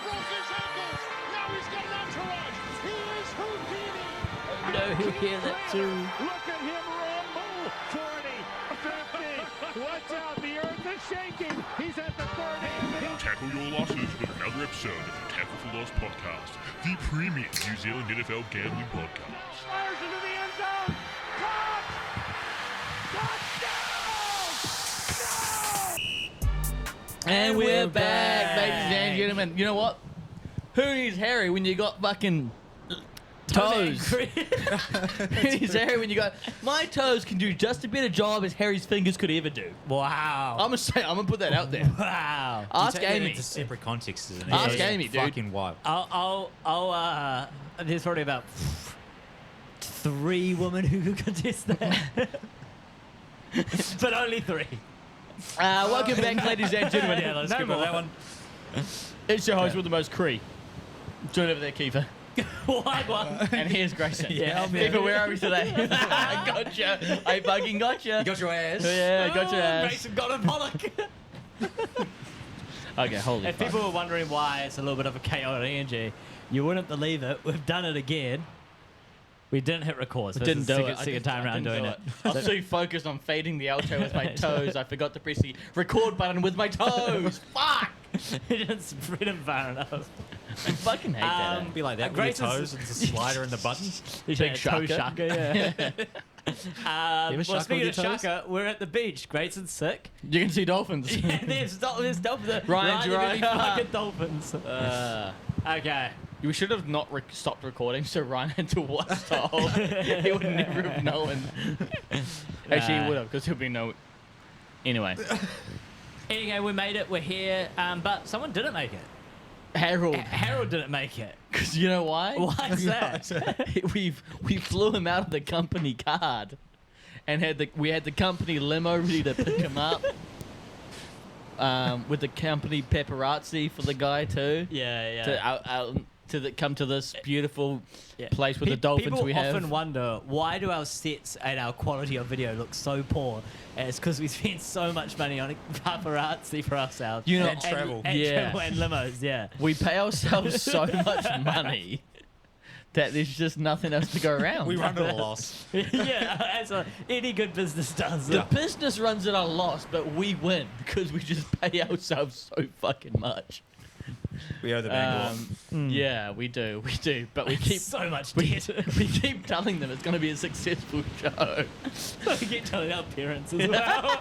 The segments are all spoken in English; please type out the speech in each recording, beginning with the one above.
broke his ankles. Now he's got an entourage. He is Houdini. No, he'll hear that too. Look at him rumble. 40, 50. Watch out. The earth is shaking. He's at the 30. Tackle your losses with another episode of the Tackle for Loss podcast, the premium New Zealand NFL gambling podcast. Fires into the end zone. Caught. Touchdown. No. And we're back, ladies and gentlemen. You know what? Who needs Harry when you got fucking toes? Who needs Harry when you got... My toes can do just a better job as Harry's fingers could ever do. Wow. I'm gonna put that out there. Wow. Ask You take it Amy. into separate contexts, isn't it? Ask Yeah, Amy, dude. Fucking wild. There's probably about 3 women who could contest that. But only 3. Welcome back, ladies and gentlemen. Yeah, let's No skip more. that one. It's your host with the most Cree. Join over there, Kiefer. What? And here's Grayson. Yeah, I'm Kiefer, here. where are we today? I gotcha. I fucking gotcha. You got your ass. Yeah, I got your ass. Grayson got a bollock. Okay, holy If fuck. people were wondering why it's a little bit of a chaotic energy, you wouldn't believe it. We've done it again. We didn't hit record. So Didn't this do is it. the second time around doing it. I was so focused on fading the outro with my toes, I forgot to press the record button with my toes. Fuck! You didn't spread them far enough. I fucking hate that. Be like that with your Grayson's- toes and just a slider in the button. You Big toe shaka. shaka, yeah. ever Well, shaka speaking with of your toes? shaka, we're at the beach. Grayson's sick. You can see dolphins. Yeah, there's dolphins. Ryan's Ryan, right. fucking dolphins. Okay. We should have not stopped recording so Ryan had to watch the whole. He would never have known. Actually, he would have because he'll be no. Anyway, Anyway, we made it. We're here. But someone didn't make it. Harold. Harold didn't make it. Because you know why? Why is that? we flew him out of the company card, and we had the company limo ready to pick him up. With the company paparazzi for the guy too. Yeah. To come to this beautiful Yeah. place with the dolphins People we have. often wonder, why do our sets and our quality of video look so poor? And it's because we spend so much money on paparazzi for ourselves. You know- And travel. And Yeah. travel and limos, yeah. We pay ourselves so much money that there's just nothing else to go around. We run at a loss. Yeah, as any good business does. The business runs at a loss, but we win because we just pay ourselves so fucking much. We owe the bank a lot. Yeah, we do, but we keep so much we, debt. we keep telling them it's going to be a successful show. We keep telling our parents as well.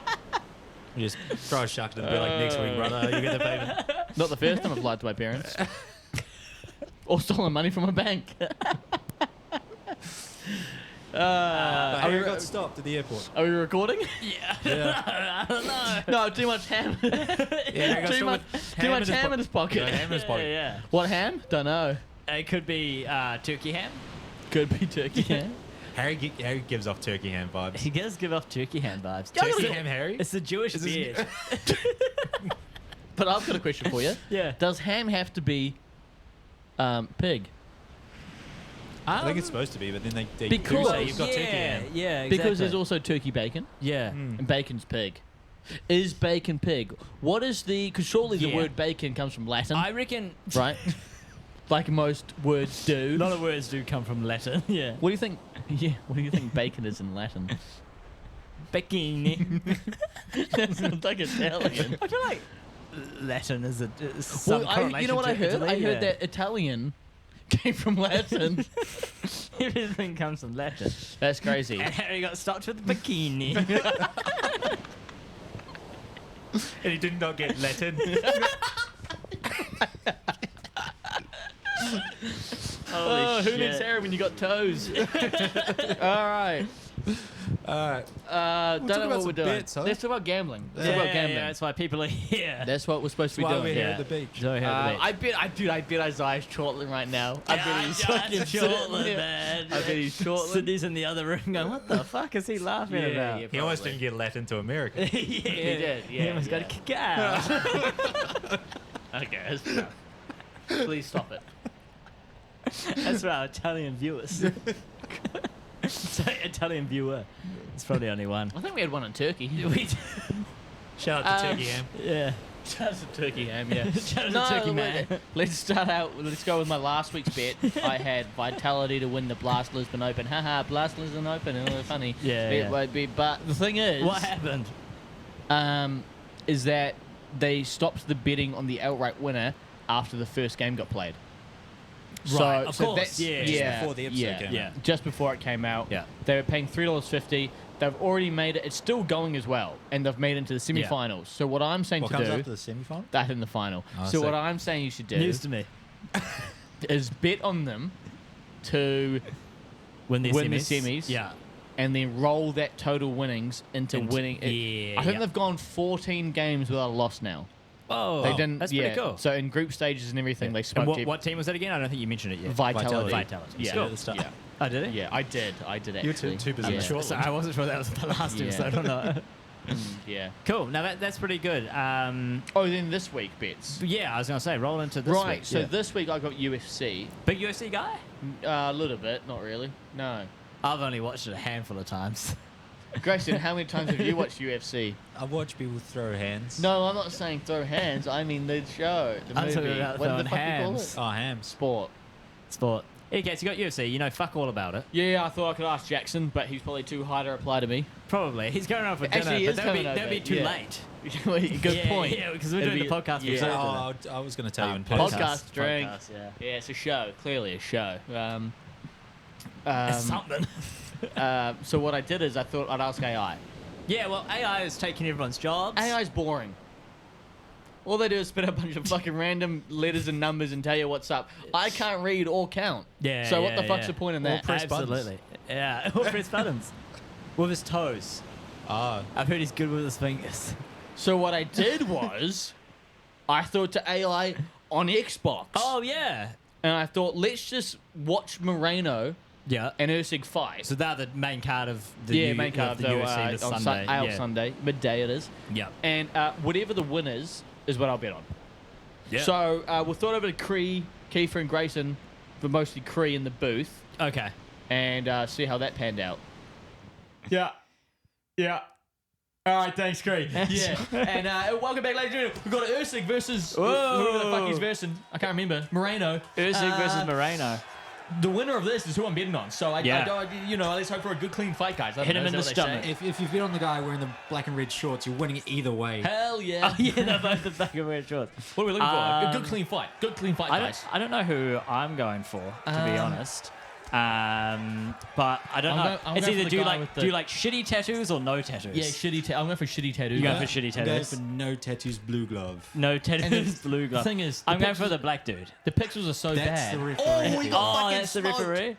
You just throw a shark to the bill like next week, brother. You get the payment. Not the first time I've lied to my parents. Or stolen money from a bank. But Are we, Harry got stopped at the airport. are we recording? Yeah. I don't know. No, too much ham. Yeah, too much ham in his pocket. Yeah, ham in his pocket. Yeah. What ham? Don't know. It could be turkey ham. Could be turkey ham. Harry gives off turkey ham vibes. He does give off turkey ham vibes. Turkey ham Harry? It's the Jewish Is this- beard. But I've got a question for you. Yeah. Does ham have to be pig? I think it's supposed to be, but then they Because- do say you've got turkey ham. Yeah, exactly. Because there's also turkey bacon, Yeah. and bacon's pig. Is bacon pig? What is the... Because surely the Yeah. word bacon comes from Latin, I reckon right? Like most words do. a lot of words do come from Latin. Yeah. What do you think... Yeah, what do you think bacon is in Latin? Bacon. That's not like Italian. I feel like Latin is some Well, correlation you know what to I heard? Italy, I heard yeah. that Italian came from Latin. Everything comes from Latin. That's crazy. And Harry got stopped with bikini. And he did not get Latin. Oh, who shit. needs Sarah when you got toes? All right. Alright. Don't know talk about what we're some doing. bets, huh? Let's talk about gambling. Let's Yeah, talk about yeah, gambling. that's why people are here. That's what we're supposed to be Why doing. we're here yeah. at the beach. So here at the beach. I bet Isaiah's chortling right now. I bet he's Yeah, fucking Shortland, sitting there. man. I bet he's chortling. Sydney's in the other room going, what the fuck is he laughing about? He almost didn't get Latin to America. yeah, He did, yeah, He almost got yeah. a kick out. Okay, that's enough. Please stop it. That's for our Italian viewers. So, Italian viewer. It's probably only one. I think we had one in Turkey. We Shout out to Turkey Ham. yeah. Shout out to Turkey Ham, yeah. Shout out to Turkey Man. Let's start out. Let's go with my last week's bet. I had Vitality to win the Blast Lisbon Open. Haha, Blast Lisbon Open. Oh, funny. Yeah, It yeah. won't be. But the thing is, What happened? is that they stopped the betting on the outright winner after the first game got played. Right, of course, That's, yeah. Just before the episode came out. Just before it came out. Yeah. They were paying $3.50. They've already made it. It's still going as well, and they've made it into the semi-finals. So what I'm saying What to comes do, after the semi-final? that in the final. Oh, so sick. what I'm saying you should do News to me. is bet on them to Win the win semis. the semis. Yeah. And then roll that total winnings into winning. yeah, I think yeah. they've gone 14 games without a loss now. Oh, They didn't. that's yeah. pretty cool. So in group stages and everything, they And smoked what team was that again? I don't think you mentioned it yet. Vitality. Vitality. Yeah. Cool. At the start. Yeah. Oh, did it? Yeah, I did. You were Actually. too busy Yeah. with short So I wasn't sure that was the last Yeah. episode or not. Yeah. Cool. Now that's pretty good. Oh, then this week bets. Yeah, I was gonna say roll into this Right. week. So yeah. this week I got UFC. Big UFC guy. A little bit, not really. No. I've only watched it a handful of times. Grayson, how many times have you watched UFC? I watch people throw hands. No, I'm not saying throw hands. I mean the show, the I'm talking movie. about What throwing the fuck you call hams. it? Oh, hams. Sport. Sport. Okay, so you got UFC. You know, fuck all about it. Yeah, I thought I could ask Jackson, but he's probably too high to reply to me. Probably. He's going around for dinner, Actually, he but is that'd coming be over, too yeah. late. Good Yeah, point. yeah, because we're It'd doing be- the podcast yeah. before Oh, dinner. I was going to tell you in podcast drink. Podcast, yeah. Yeah, it's a show. Clearly a show. It's something. So what I did is I thought I'd ask AI. Yeah, well, AI is taking everyone's jobs. AI's boring. All they do is spit a bunch of fucking random letters and numbers and tell you what's up. I can't read or count. Yeah. So what yeah, the fuck's yeah. the point in Or that? press Absolutely. Yeah. Or press buttons. With his toes. Ah, I've heard he's good with his fingers. So what I did was I thought to AI on Xbox. Oh yeah. And I thought, let's just watch Moreno Yeah. and Usyk fight. So they're the main card of the main card of the UFC this on Sunday. on yeah. Sunday, midday it is. Yeah. And whatever the win is what I'll bet on. Yeah. So we'll throw it over to Cree, Kiefer and Grayson, but mostly Cree in the booth, Okay. and see how that panned out. Yeah. Yeah. All right, thanks, Cree. Yeah. And welcome back, ladies and gentlemen. We've got Usyk versus whoever the fuck he's versing. I can't remember. Moreno. Usyk versus Moreno. The winner of this is who I'm betting on. So I Yeah. let's hope for a good, clean fight, guys. I don't Hit know, him is in that the what they stomach. say? If you've been on the guy wearing the black and red shorts, you're winning it either way. Hell yeah. Oh yeah, they're both the back of red shorts. What are we looking for? A good, Um, clean fight. Good, clean fight, I guys. don't know who I'm going for, to be honest. But I don't know. I'm It's going either for the do you guy like with the- do you like shitty tattoos or no tattoos? Yeah, shitty. I'm going for shitty tattoos. You going for guys. shitty I'm going tattoos? for no tattoos, blue glove. No And tattoos, the blue glove. thing is, the I'm going for pictures- the black dude. The pixels are so That's bad. the referee. Oh, we got Oh, fucking that's the smoked. referee.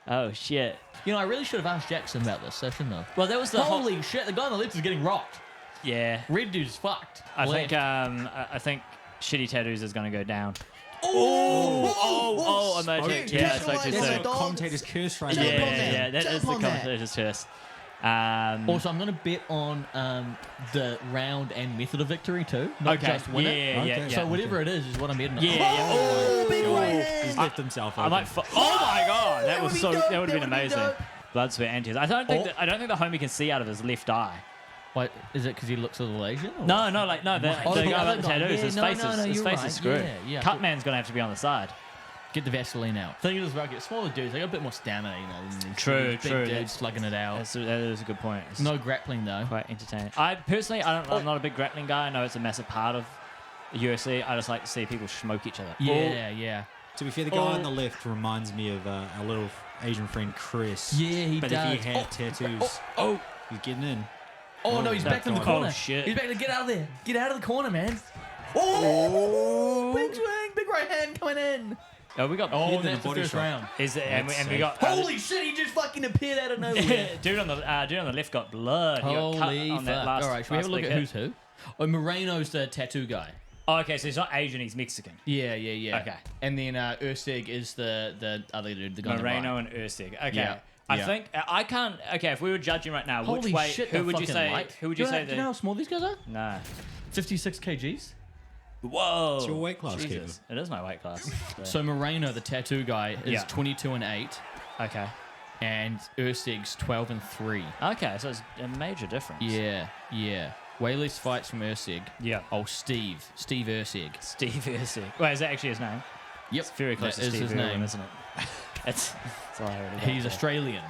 Oh shit. You know, I really should have asked Jackson about this. I shouldn't have. Well, that was the whole. Holy shit! The guy on the left is getting rocked. Yeah. Red dude's fucked. I think Left. I think shitty tattoos is going to go down. Oh, imagine. shit. Yeah, it's like Capitalize just on a- it, dog. Commentator's curse right Yeah, now. Jump on that. yeah, that Jump is the on that. commentator's curse. Also, I'm going to bet on the round and method of victory too, not Okay. just win it. Yeah, yeah, Okay. yeah. So whatever it is what I'm betting on. Yeah, yeah. Oh, big right He's hand. left himself I open. might. Oh my god, that was would be so. dope, That would have been that would be amazing. dope. Blood, sweat, and tears. I don't think the homie can see out of his left eye. What is it? Because he looks a little Asian? Or? No, no, like no. The Oh, guy the about other the guy. tattoos. Yeah, His no, face no, is no, his you're face right. is screwed. Yeah, yeah. Cut man's gonna have to be on the side. Get the Vaseline out. Thing is, about get smaller dudes, they got a bit more stamina, you know. Than these True, big true. dudes slugging it out. That is a good point. It's No grappling though. quite entertaining. I personally, I'm not a big grappling guy. I know it's a massive part of the UFC. I just like to see people smoke each other. Yeah, yeah. To be fair, the guy on the left reminds me of our little Asian friend Chris. Yeah, he but does. if he had tattoos, Oh, he's getting in. oh no, he's back in the God. corner. Oh, shit. He's back to get out of there. Get out of the corner, man. Oh, big swing, big right hand coming in. Oh, we got. Oh, Hit in that's the the body first shot. round. Is it, and we safe. got. Holy shit, he just fucking appeared out of nowhere. dude on the left got blood. He got cut Holy on that fuck. last. All right, should we have a last look big at hit. who's who? Oh, Moreno's the tattoo guy. Oh, okay, so he's not Asian. He's Mexican. Yeah, yeah, yeah. Okay. And then Usyk is the other dude, the guy on the Moreno right. and Usyk. Okay. Yeah, I yeah. think I can't. Okay, if we were judging right now, Holy which way? shit, who they're would you fucking say? light. Who would you say? Do you know how small these guys are? No. 56 kgs. Whoa. It's your weight class, Jesus. It is my weight class. So Moreno, the tattoo guy, is Yeah. 22 and 8, Okay. and Usyk's 12 and 3. Okay, so it's a major difference. Yeah, yeah. Way less fights from Ursig. Yeah. Oh, Steve Ursig. Steve Ursig. Wait, is that actually his name? Yep. It's very close That to is Steve his Irwin, name. isn't it? It's all I already got He's there. Australian.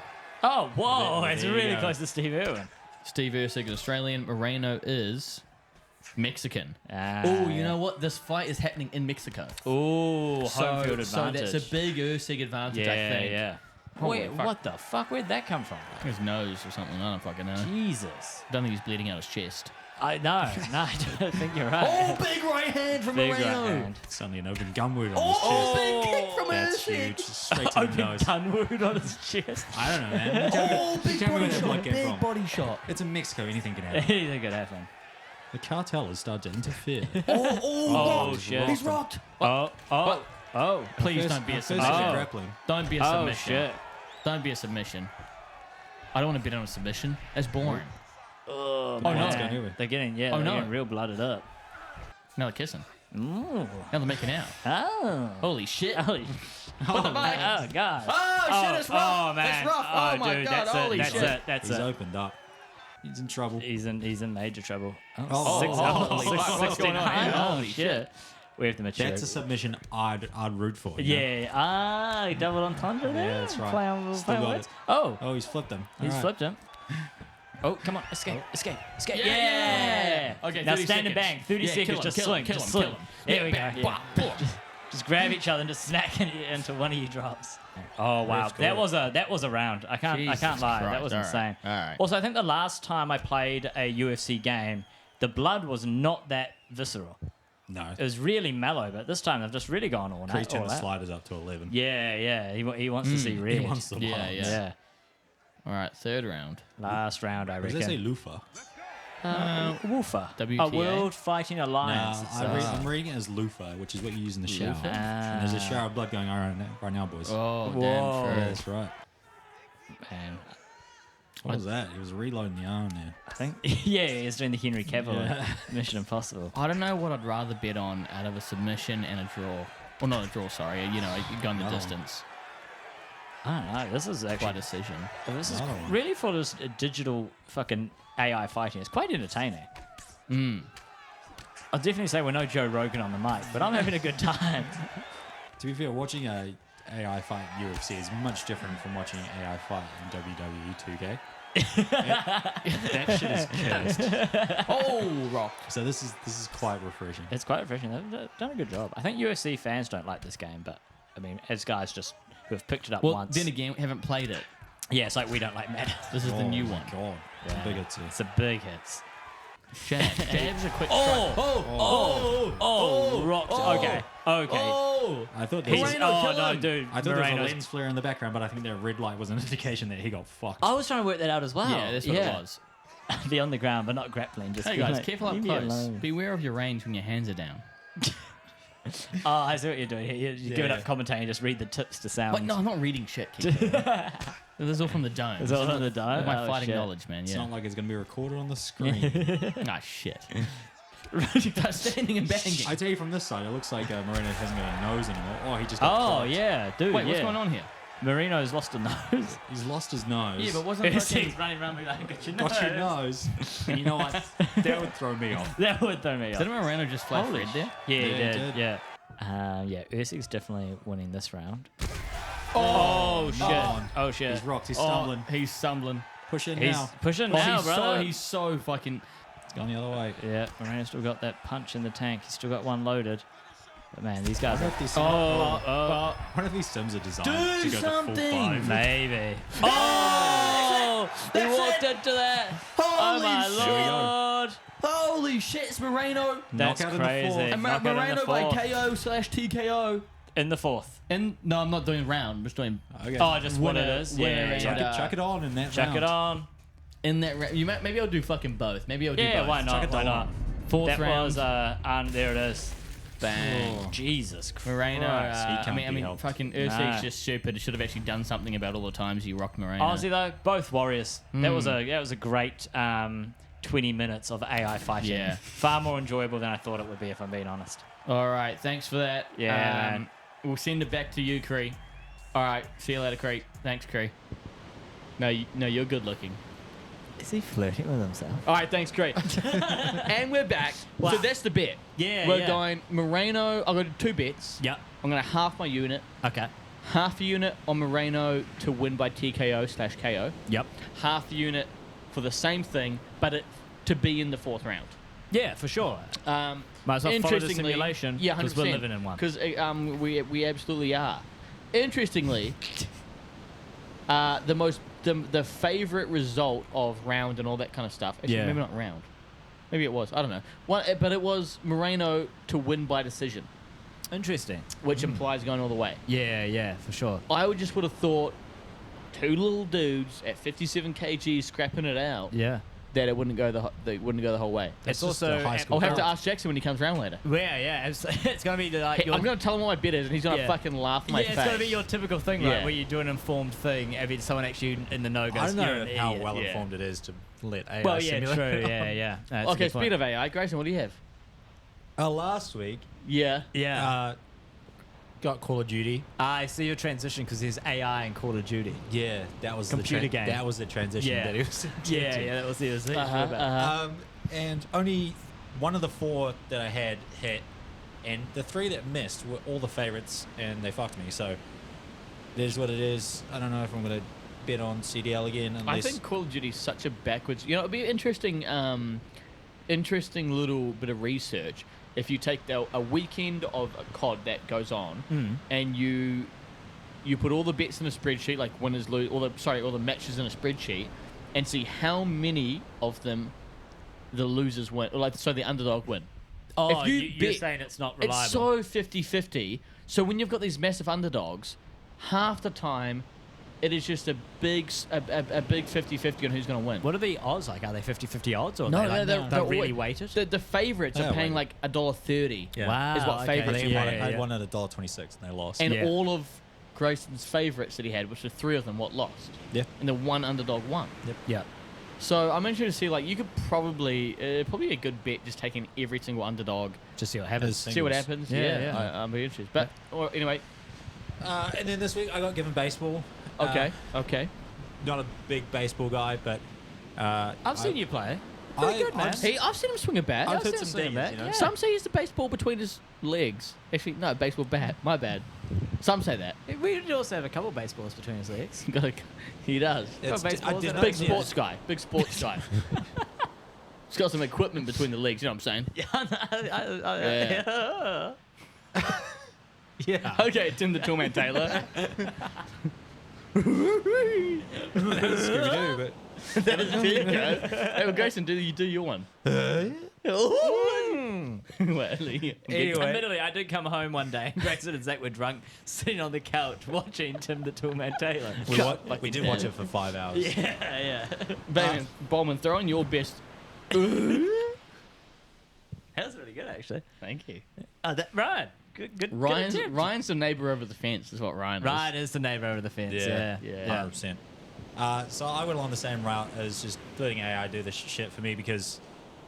Oh, whoa. There It's you really go. close to Steve Irwin. Steve Ursig is Australian. Moreno is Mexican. Ah, Oh, you know what? This fight is happening in Mexico. Oh, home field So advantage. that's a big Ursig advantage, I yeah, think. yeah. Holy Wait, fuck. what the fuck? Where'd that come from? His nose or something. I don't fucking know. Jesus. Don't think he's bleeding out his chest. No, I don't think you're right. Oh, big right hand from Big right Moreno. hand. Suddenly an open gun wound on Oh, his big kick from chest. That's Ursig. huge. Straight to the Open nose. gun wound on his chest. I don't know, man. Oh, big Tell me body where that shot. blood came Big from. body shot. It's in Mexico. Anything can happen. Anything could happen. The cartel has started to interfere. Oh, rocked. shit. He's rocked. Oh. Please First- don't be a first submission. they're Oh. grappling. Don't be a Oh, submission. shit. Don't be a submission. I don't want to bet on a submission. That's boring. Oh, no. man. It's going over. They're getting, Oh, they're no. getting real blooded up. Now they're kissing. Ooh. Now they're making out. Oh. Holy shit. Holy What the fuck? Oh, God. Oh, shit, it's rough. Oh, man. It's rough. Oh, my dude, God. That's Holy it. That's shit. it. That's He's it. opened up. He's in trouble. He's in major trouble. Oh, Six- holy six- fuck, what's going on 69. here? Oh, Holy shit. We have to mature. That's a submission I'd root for. you know? Yeah. Double entendre there. Yeah, that's right. Playing Still got words. it. Oh, Oh, he's flipped him. he's All right. flipped him. Oh, come on. Escape. Escape. Yeah. Yeah. Okay, Now 30 stand and seconds. bang. 30 Yeah, seconds. kill him, Just kill swing. him, kill Just him, swing. kill him. There we go. Bang, Yeah. bang, boom. Just grab each other and just snack into one of your drops. Oh wow, Ref that scored. was a round. I can't Jesus lie. That Christ. was All right, insane. all right. Also, I think the last time I played a UFC game, the blood was not that visceral. No. It was really mellow, but this time they've just really gone all He's out. turned all the out. sliders up to 11. Yeah. He wants to see red. He wants the Yeah, bombs. yeah. Yeah. All right, third round. Last round, I Does that say reckon. loofah? Woofer. WTA. A World Fighting No, Alliance. It's, I'm reading it as loofah, which is what you use in the shower. Loofah? And there's a shower of blood going on right now, boys. Oh, Whoa. damn Yeah, true. that's right. man, What was that? He was reloading the arm there. I think. Yeah, he's doing the Henry Cavill Yeah. Mission Impossible. I don't know what I'd rather bet on out of a submission and a draw. Well, not a draw, sorry. You know, going the Oh. distance I don't know. This is by actually. decision. This is Another one. really for this digital fucking AI fighting. It's quite entertaining. I'll definitely say we're no Joe Rogan on the mic, but I'm having a good time. To be fair, watching a AI fight in UFC is much different from watching an AI fight in WWE 2K. That shit is cursed. Oh, rock. So this is quite refreshing. It's quite refreshing. They've done a good job. I think UFC fans don't like this game, but I mean, as guys just who have picked it up Well, once. then again, we haven't played it. Yeah, it's like we don't like Madden. This is the new my one. God, Yeah. bigger too. It's a big hits. Jab's a quick Oh! strike. Oh, rocked. Okay. Oh! I thought He's, there was, Moreno, oh kill no, him. dude. I thought there was a Moreno's- lens flare in the background, but I think that red light was an indication that he got fucked. I was trying to work that out as well. Yeah, that's what it was. Be on the ground, but not grappling. Just Hey be guys, like, careful up leave me close. alone. Beware of your range when your hands are down. Oh, I see what you're doing here. You give it up commentating, just read the tips to sound. But no, I'm not reading shit. Keith. This is all from the dome. It's all from the dome? My Oh, fighting shit. knowledge, man. It's Yeah. not like it's going to be recorded on the screen. Ah, shit. Start standing and banging. I tell you from this side, it looks like Moreno hasn't got a nose anymore. Oh, he just got Oh clocked. yeah, dude. Wait, yeah. what's going on here? Marino's lost a nose. He's lost his nose. Yeah, but wasn't He's fucking... running around me like, got your nose. got your nose. And you know what? That would throw me off. That would throw me off. Did Moreno just flash Holy red there? Yeah, he Yeah, he did. did. Yeah. Yeah, Ursig's definitely winning this round. Oh, shit. Oh shit. He's rocked. He's Oh, stumbling. he's stumbling. Push in He's now. pushing Oh, now, he's brother. he's so fucking... It's gone the other way. Yeah, Moreno's still got that punch in the tank. He's still got one loaded. But man, these I guys wonder are... if these, Oh, what if these sims are designed Do to go the full something! 5? maybe. Oh! He That's walked it. into that. Oh Holy my shit. Here we go. lord. Holy shit, it's Moreno. That's Knockout in the crazy. fourth. And Knockout in the Moreno by fourth. KO/TKO. In the fourth. And no, I'm not doing round. I'm just doing Okay. Oh, just what it Winner- is. winner Yeah, and, yeah. chuck it on in that Chuck round. it on. in that round. Maybe I'll do fucking both. Maybe I'll do Yeah, both. why Chuck not? it Why on. not? Fourth That round. was there it is. Bang. Jesus Christ. Moreno. He I can't mean, be helped. fucking Ursig's Nah. just stupid. He should have actually done something about all the times he rocked Moreno. Honestly though, both warriors. Hmm. That was a great 20 minutes of AI fighting. Yeah. Far more enjoyable than I thought it would be, if I'm being honest. All right, thanks for that. Yeah, man. We'll send it back to you, Cree. All right, see you later, Cree. Thanks, Cree. No, you're good looking. Is he flirting with himself? All right, thanks, great. And we're back. Wow. So that's the bet. Yeah, We're yeah. going Moreno. I've got 2 bets. Yep. I'm going to half my unit. Okay. Half a unit on Moreno to win by TKO/KO. Yep. Half a unit for the same thing, but to be in the 4th round. Yeah, for sure. Might as well follow the Interestingly- simulation. Yeah, 'cause 100%. we're living in one. Because we absolutely are. Interestingly, the favorite result of round and all that kind of stuff. Actually, Yeah. maybe not round. Maybe it was. I don't know. But it was Moreno to win by decision, Interesting. which implies going all the way. Yeah, for sure. I would have thought 2 little dudes at 57 kg scrapping it out. Yeah. That it wouldn't go the whole way. It's just also a high school I'll have to girl. ask Jackson when he comes round later. Yeah. It's gonna be like I'm going to tell him what my bet is, and he's going to Yeah. fucking laugh in my yeah, face. it's gonna be your typical thing, right? Yeah. Where you do an informed thing, and then someone actually in the know goes, I don't "You're know an how idiot." well Yeah. informed it is to let AI Well, yeah, simulate. true. Yeah. No, that's a Okay, good point. speed of AI. Grayson, what do you have? Last week, Yeah. Yeah. got Call of Duty. I see your transition because there's AI in Call of Duty. Yeah, that was Computer the game. That was the transition Yeah. that it was. Yeah, that was the other thing. And only one of the 4 that I had hit, and the 3 that missed were all the favorites, and they fucked me. So, it is what it is. I don't know if I'm gonna bet on CDL again. Unless I think Call of Duty is such a backwards. You know, it'd be interesting. Interesting little bit of research. If you take a weekend of a COD that goes on, and you put all the bets in a spreadsheet, like winners, lose, all the matches in a spreadsheet, and see how many of them the losers win, or so the underdog win. Oh, If you you're bet- saying it's not reliable. It's so 50-50. So when you've got these massive underdogs, half the time it is just a big 50-50 on who's going to win. What are the odds like? Are they 50-50 odds, or No, are they, like, they're they're really always- weighted? The favourites They are are paying weighted. like $1.30. Yeah. Wow, is what okay. I favourites think are I paying. had one at $1.26 and they lost. And Yeah. all of Grayson's favourites that he had, which were 3 of them, lost. Yeah. And the one underdog won. Yeah. So I'm interested to see, like, you could probably a good bet just taking every single underdog, Just see what happens. see what happens. Yeah. I'm very interested. But anyway, And then this week I got given baseball. okay. Not a big baseball guy, but I've seen you play. I- Pretty good, man. I've I've seen him swing a bat. I've seen heard him some swing a things, bat, you know. yeah. Some say he's the baseball between his legs. Actually, no, baseball bat. My bad. Some say that. We did also have a couple baseballs between his legs. He does. It's- baseball, I is did it? not Big see sports guy. Big sports guy. He's got some equipment between the legs. You know what I'm saying? Yeah. Yeah. Okay, Tim the Toolman Taylor. Scooby-Doo, but That is there you go. Hey, well, Grayson, do your one. Well, Admittedly, I did come home one day and Grayson and Zach were drunk, sitting on the couch watching Tim the Toolman Taylor. we did watch it for 5 hours. Yeah. Baby, Bowman, throw on your best. That was really good, actually. Thank you. Ryan. Good Ryan's attempt. Ryan's the neighbour over the fence, is what Ryan is. Ryan is the neighbour over the fence. Yeah. Yeah. 100%. So I went along the same route as just letting AI do this shit for me because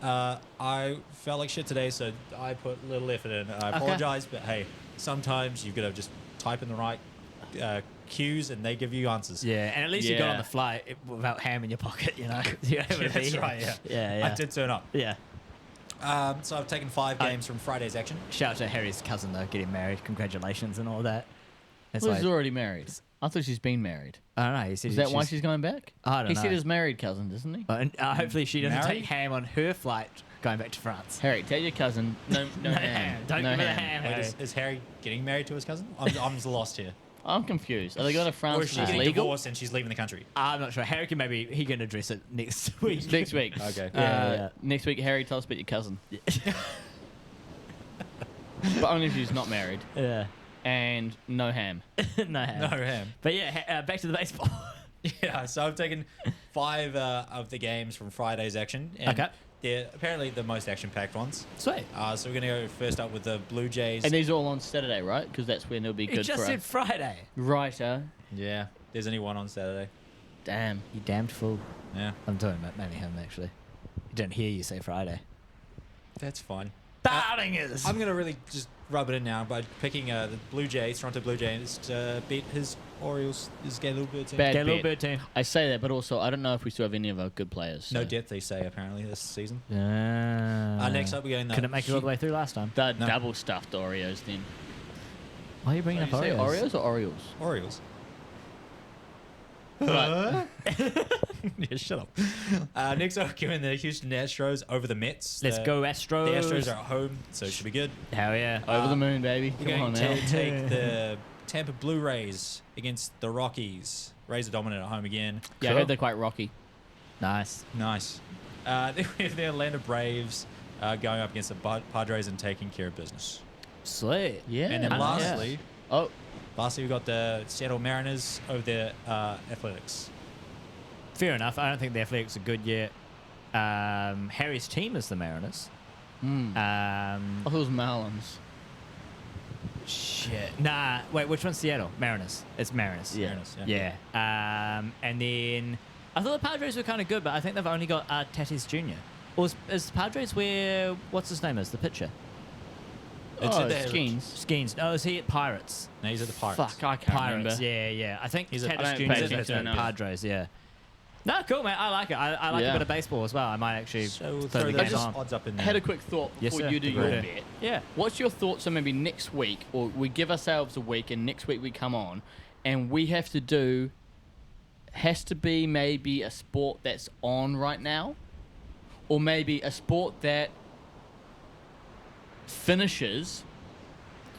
I felt like shit today, so I put a little effort in. I apologize, but hey, sometimes you've got to just type in the right cues and they give you answers. Yeah, and at least you got Yeah. on the fly without ham in your pocket, you know. You're able to be That's here. right, Yeah. I did turn up. Yeah. So I've taken 5 games from Friday's action. Shout out to Harry's cousin, though, getting married. Congratulations and all that. It's Well, like, she's already married. I thought she's been married. I don't know. He said Is that why she's going back? I don't He know. said his married cousin, doesn't he? And, hopefully she doesn't Married? take ham on her flight going back to France. Harry, tell your cousin no ham. Don't no give her the ham. ham. Wait, Harry. is Harry getting married to his cousin? I'm just lost here. I'm confused. Are they going to Or France is she because it's getting legal? divorced and she's leaving the country? I'm not sure. Harry he can address it next week. Next week. Okay. Yeah. Next week, Harry, tell us about your cousin. But only if she's not married. Yeah. And no ham. No ham. No ham. But yeah, back to the baseball. Yeah, so I've taken 5 of the games from Friday's action. And Okay. they're apparently the most action-packed ones. Sweet. So we're going to go first up with the Blue Jays. And these are all on Saturday, right? Because that's when it'll be It good just for said us. Friday. Right, Yeah, there's only one on Saturday. Damn. You damned fool. Yeah, I'm talking about maybe him, actually. He didn't hear you say Friday. that's fine. Darling is. I'm going to really just rub it in now by picking the Blue Jays, Toronto Blue Jays, to beat his Orioles. Is get a little bit. Bad Get a little bet. bit team. I say that, but also I don't know if we still have any of our good players. No so. depth, they say apparently this season. Yeah. Next up, we're going. Couldn't make it all the way through last time. The No. double stuffed Oreos then. Why are you bringing Did you up say Oreos? Oreos or Orioles? Orioles. Right. Yeah, shut up. Next up, giving the Houston Astros over the Mets. Let's go The Astros. Astros are at home, so it should be good. Hell yeah. Over the moon, baby. We're Come going on to now. take the Tampa Blue Rays against the Rockies. Rays are dominant at home again. Yeah, I heard they're quite rocky. Nice. Nice. Then we have the Atlanta Braves going up against the Padres and taking care of business. Sweet. Yeah. And then Yeah. lastly, we've got the Seattle Mariners over the Athletics. Fair enough. I don't think the Athletics are good yet. Harry's team is the Mariners. I thought it was Marlins. Shit. Nah. Wait, which one's Seattle? Mariners. It's Mariners. Yeah. Mariners, Yeah. And then I thought the Padres were kind of good, but I think they've only got Tatis Jr. Or is the Padres where what's his name is the pitcher? It's Oh, in there. Skeens. Skeens. No, is he at Pirates? No, he's at the Pirates. Fuck, I can't Pirates. remember. Yeah. I think He's a- I Tatis don't Jr. pay is attention at enough. Padres. Yeah. No, cool, man. I like it. I like a Yeah. bit of baseball as well. I might actually So we'll throw throw the those game on. odds up in I there. had a quick thought Yes, before sir. you do Go your ahead. bet. Yeah. What's your thoughts on maybe next week, or we give ourselves a week, and next week we come on, and we have to do, has to be maybe a sport that's on right now, or maybe a sport that finishes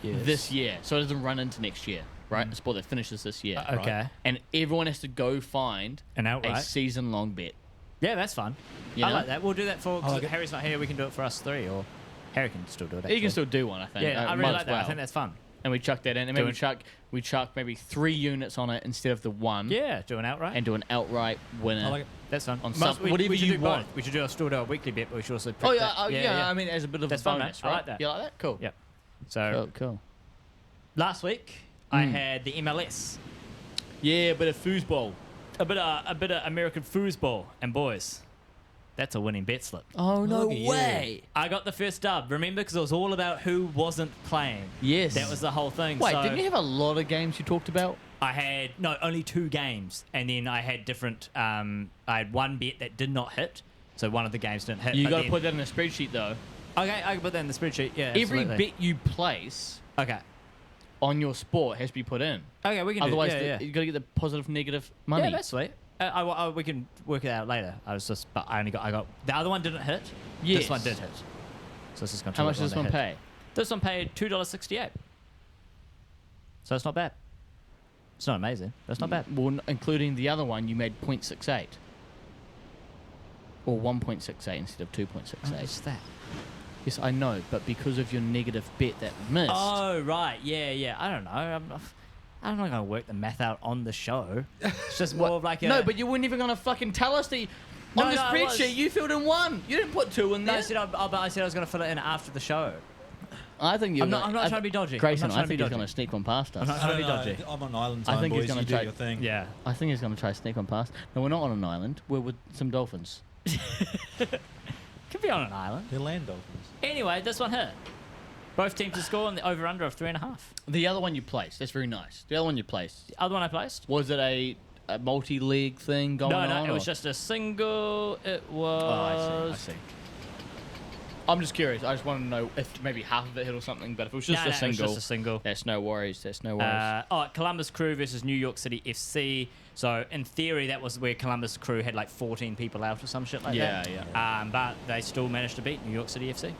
this year, so it doesn't run into next year, right? A sport that finishes this year. Okay. right? And everyone has to go find An a outright. season-long bet. Yeah, that's fun. You I know? like that. We'll do that for. I like it. Harry's not here. We can do it for us three, or Harry can still do it. You can actually. still do one, I think. Yeah, I might really as like that. I well. think that's fun. And we chuck that in, and Do maybe it. we chuck maybe 3 units on it instead of the one. Yeah, do an outright. And do an outright winner. I like it. That's fun. On some- whatever we should you do both. want. We should still do a weekly bit, but we should also. Pick Oh yeah, that. yeah. I mean, as a bit of That's a fun, bonus, man. I right? like that. You like that? Cool. Yep. So Cool. last week I had the MLS, Yeah, a bit of foosball. a bit of American foosball, and boys, that's a winning bet slip. Oh no Look at you. way! I got the first dub. Remember, because it was all about who wasn't playing. Yes. That was the whole thing. Wait, so didn't you have a lot of games you talked about? I had only 2 games, and then I had different. I had one bet that did not hit, so one of the games didn't hit. You but got to then- put that in a spreadsheet though. Okay, I can put that in the spreadsheet. Yeah, Every absolutely. bet you place Okay. on your sport has to be put in. Okay, we can Otherwise, do it. Yeah, you got to get the positive, negative yeah. money. Yeah, that's sweet. We can work it out later. But I got the other one didn't hit. Yes. This one did hit. So it's just going to How much does this one pay? This one paid $2.68. So it's not bad. It's not amazing. But it's not bad. Well, including the other one, you made 0.68. Or 1.68 instead of 2.68. What's that? Yes, I know, but because of your negative bet that missed. Oh right, yeah. I don't know. I'm not gonna work the math out on the show. It's just more of like a No, but you weren't even going to fucking tell us the... No, on the no, I was. spreadsheet, you filled in 1. You didn't put 2 in No, there. I said I was gonna fill it in after the show. I think you're I'm not trying to be dodgy. Grayson, I'm not I trying to think be he's dodgy. going to sneak one past us. I'm not trying to be dodgy. I'm on island I time, think he's boys. gonna You try- do your thing. Yeah. I think he's going to try to sneak one past. No, we're not on an island. We're with some dolphins. Could be on an island. They're land dolphins. Anyway, this one hit. Both teams to score on the over/under of 3.5. The other one you placed. That's very nice. The other one you placed. The other one I placed. Was it a multi-league thing going on? No, it was or- just a single. It was. Oh, I see. I'm just curious. I just want to know if maybe half of it hit or something. But if it was just No, a it single, was just a single. that's no worries. That's no worries. Columbus Crew versus New York City FC. So in theory, that was where Columbus Crew had like 14 people out or some shit like that. Yeah. But they still managed to beat New York City FC.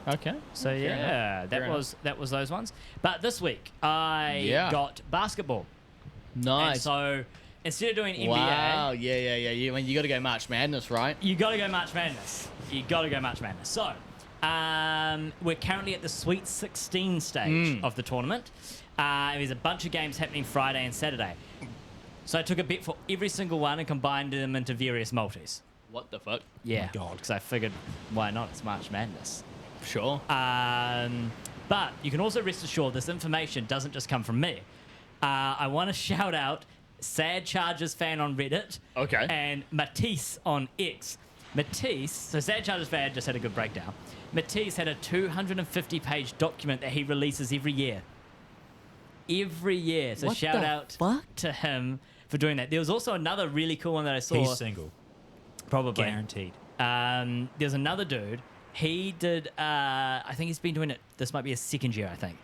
Okay. So Fair yeah, enough. Fair that was those ones. But this week I got basketball. Nice. And so instead of doing NBA, Wow. Yeah. I mean, you got to go March Madness, right? you got to go March Madness. So we're currently at the Sweet 16 stage of the tournament. There's a bunch of games happening Friday and Saturday. So I took a bet for every single one and combined them into various multis. What the fuck? Yeah. God. Because I figured, why not? It's March Madness. Sure. But you can also rest assured this information doesn't just come from me. I want to shout out Sad Chargers fan on Reddit Okay. and Matisse on X. Matisse, so Zach Charles Vad just had a good breakdown. Matisse had a 250-page document that he releases every year. Every year. So What shout the out fuck? to him for doing that. There was also another really cool one that I saw. He's single. Probably. Guaranteed. There's another dude. He did, I think he's been doing it, this might be his second year, I think.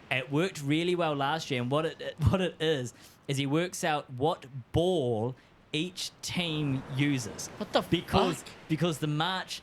It worked really well last year, and what it is he works out what ball each team uses. What the fuck? Because the March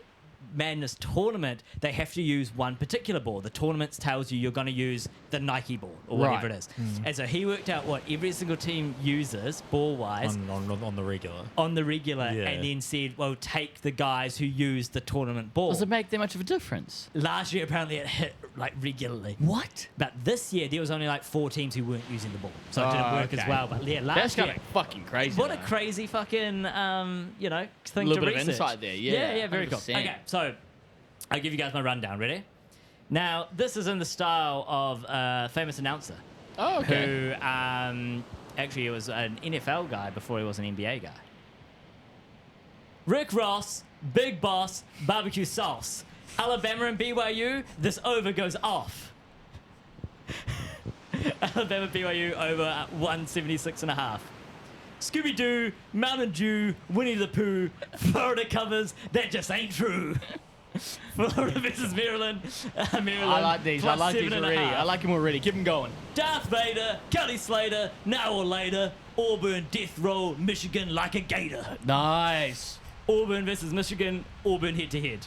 Madness tournament, they have to use one particular ball. The tournament tells you you're going to use the Nike ball or whatever Right. it is. And so he worked out what every single team uses ball-wise On the regular. on the regular, Yeah. and then said, well, take the guys who use the tournament ball. Does it make that much of a difference? Last year, apparently, it hit like regularly. What? But this year, there was only like 4 teams who weren't using the ball. So it didn't Oh, work as okay. well. But yeah, That's last kind year. of fucking crazy. What a though. crazy fucking, thing Little to bit of research. insight there, yeah, Yeah, very cool. 100%. Okay, so I'll give you guys my rundown. Ready? Now, this is in the style of a famous announcer. Oh, okay. Who actually was an NFL guy before he was an NBA guy. Rick Ross, Big Boss, barbecue sauce. Alabama and BYU, this over goes off. Alabama BYU over at 176.5. Scooby-Doo, Mountain Dew, Winnie the Pooh, Florida covers, that just ain't true. Florida versus Maryland. Maryland I like these. I plus like these 7.5. already. I like them already. Keep them going. Darth Vader, Kelly Slater, now or later, Auburn death row, Michigan like a gator. Nice. Auburn versus Michigan, Auburn head to head.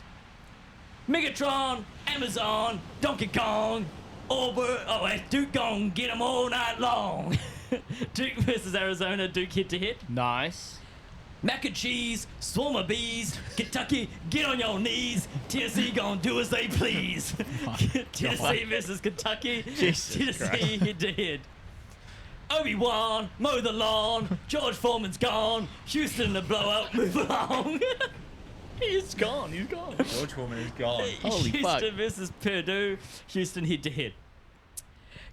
Megatron, Amazon, Donkey Kong, Auburn, Duke Gong, get them all night long. Duke versus Arizona, Duke head to head. Nice. Mac and cheese, swarm of bees, Kentucky, get on your knees. Tennessee gonna do as they please. Tennessee versus Kentucky, Jesus Tennessee head to head. Obi-Wan, mow the lawn, George Foreman's gone, Houston the blowout, move along. He's gone. He's gone. George Foreman is gone. Holy Houston fuck. versus Purdue, Houston head to head.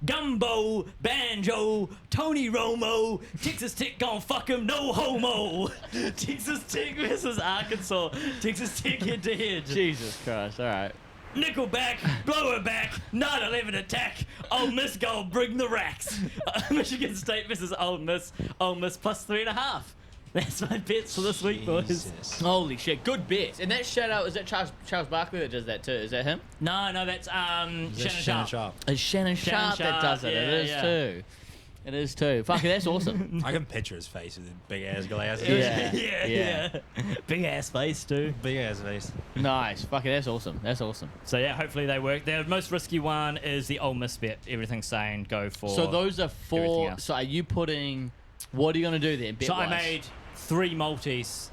Gumbo, Banjo, Tony Romo, Texas Tech gon' fuck him, no homo. Texas Tech versus Arkansas, Texas Tech head to head. Jesus Christ. All right. Nickelback, blow her back, 9/11 attack, Ole Miss gon' bring the racks. Michigan State versus Ole Miss plus 3.5. That's my bets for this week, boys. Jesus. Holy shit. Good bets. And that shout out, is that Charles Barkley that does that too? Is that him? No, that's Shannon Sharp. It's Shannon Sharp that does it. It is yeah. too. It is too. Fuck it, that's awesome. I can picture his face with big ass glasses. Yeah. yeah. Big ass face too. Big ass face. Nice. Fuck it, that's awesome. That's awesome. So yeah, hopefully they work. Their most risky one is the Ole Miss bet. Everything's saying go for. So those are everything 4. else. So are you putting, what are you going to do then? So I bet-wise? made 3 multis,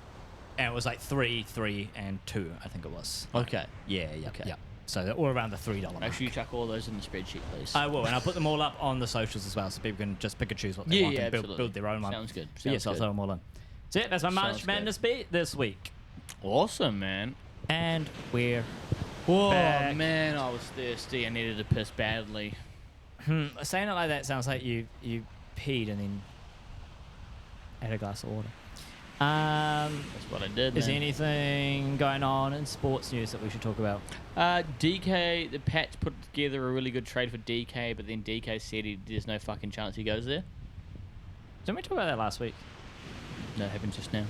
and it was like 3, 3, and 2. I think it was. Okay. Yeah. Okay. Yeah. So they're all around the $3 mark. Make sure you chuck all those in the spreadsheet, please. I will, and I'll put them all up on the socials as well, so people can just pick and choose what they want and build their own one. Sounds good. So yes, I'll Sounds throw them all in. So yeah, that's my March Sounds Madness beat this week. Awesome, man. And we're Whoa, back. man, I was thirsty. I needed to piss badly. saying it like that sounds like you peed and then had a glass of water. That's what I did. Is man. anything going on in sports news that we should talk about? DK, the Pats put together a really good trade for DK, but then DK said there's no fucking chance he goes there. Didn't we talk about that last week? No, it happened just now.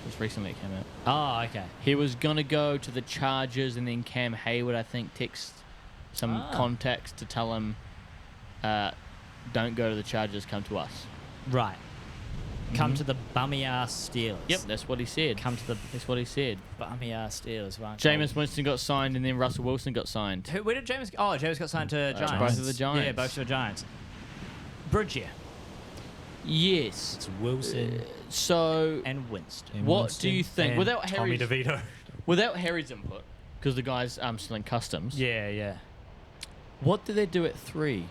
Just recently it came out. Oh, okay. He was going to go to the Chargers, and then Cam Hayward, I think, text some contacts to tell him, don't go to the Chargers, come to us. Right. Come to the bummy ass Steelers. Yep, that's what he said. That's what he said. Bummy ass Steelers. Right. Jameis Winston got signed, and then Russell Wilson got signed. Where did James? Oh, James got signed to Giants. both of the Giants. Yeah, both of the Giants. Bridge year Yes. It's Wilson. So, and Winston. and what Winston do you think? and Without Tommy Harry's, DeVito. without Harry's input, because the guy's still in customs. Yeah. What do they do at 3?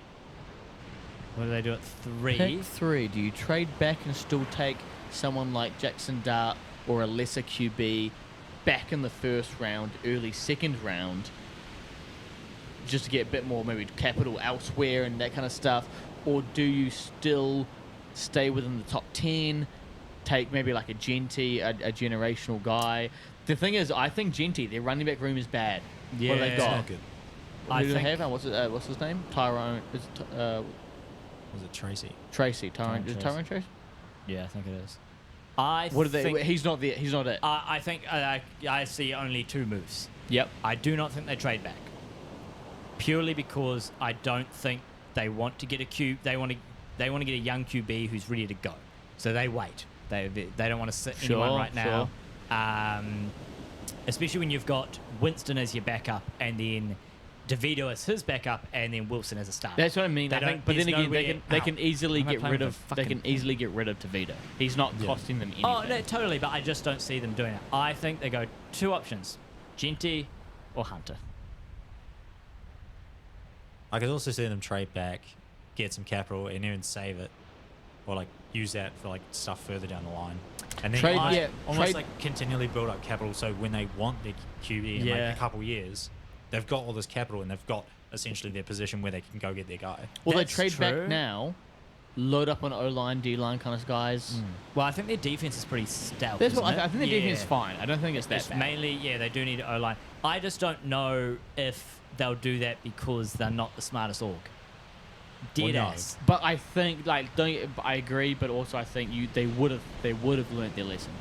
What do they do at 3? Pick 3. Do you trade back and still take someone like Jackson Dart or a lesser QB back in the first round, early second round, just to get a bit more maybe capital elsewhere and that kind of stuff? Or do you still stay within the top 10 take maybe like a Genty, a generational guy. The thing is, I think Genty, their running back room is bad. What have they Yeah. got? It's not good. Who do they have? What's his name? Tyrone. Is it, Was it Tracy? Tracy. Tyrone. Is it Tracy. Tyrone Tracy? Yeah, I think it is. What do they? He's not there. He's not it. I think I see only 2 moves. Yep. I do not think they trade back. Purely because I don't think they want to get a Q. They want to get a young QB who's ready to go. So they wait. They don't want to sit anyone right now. Especially when you've got Winston as your backup and then DeVito as his backup and then Wilson as a starter. That's what I mean. I think, but then again, they can easily get rid of. They can fucking- easily get rid of DeVito. He's not costing them anything. Oh, no, totally, but I just don't see them doing it. I think they go 2 options: Genty or Hunter. I could also see them trade back, get some capital, and even save it, or like use that for like stuff further down the line, and then almost trade- like continually build up capital. So when they want their QB in Yeah. like a couple years, they've got all this capital and they've got essentially their position where they can go get their guy. Well, they That's trade true. back now, load up on O-line, D-line kind of guys. Well, I think their defense is pretty stout. That's what isn't I it? think. The defense is fine. I don't think it's that It's bad. mainly, they do need O-line. I just don't know if they'll do that because they're not the smartest org. Dead no. ass. But I think I agree, but also I think they would have learnt their lesson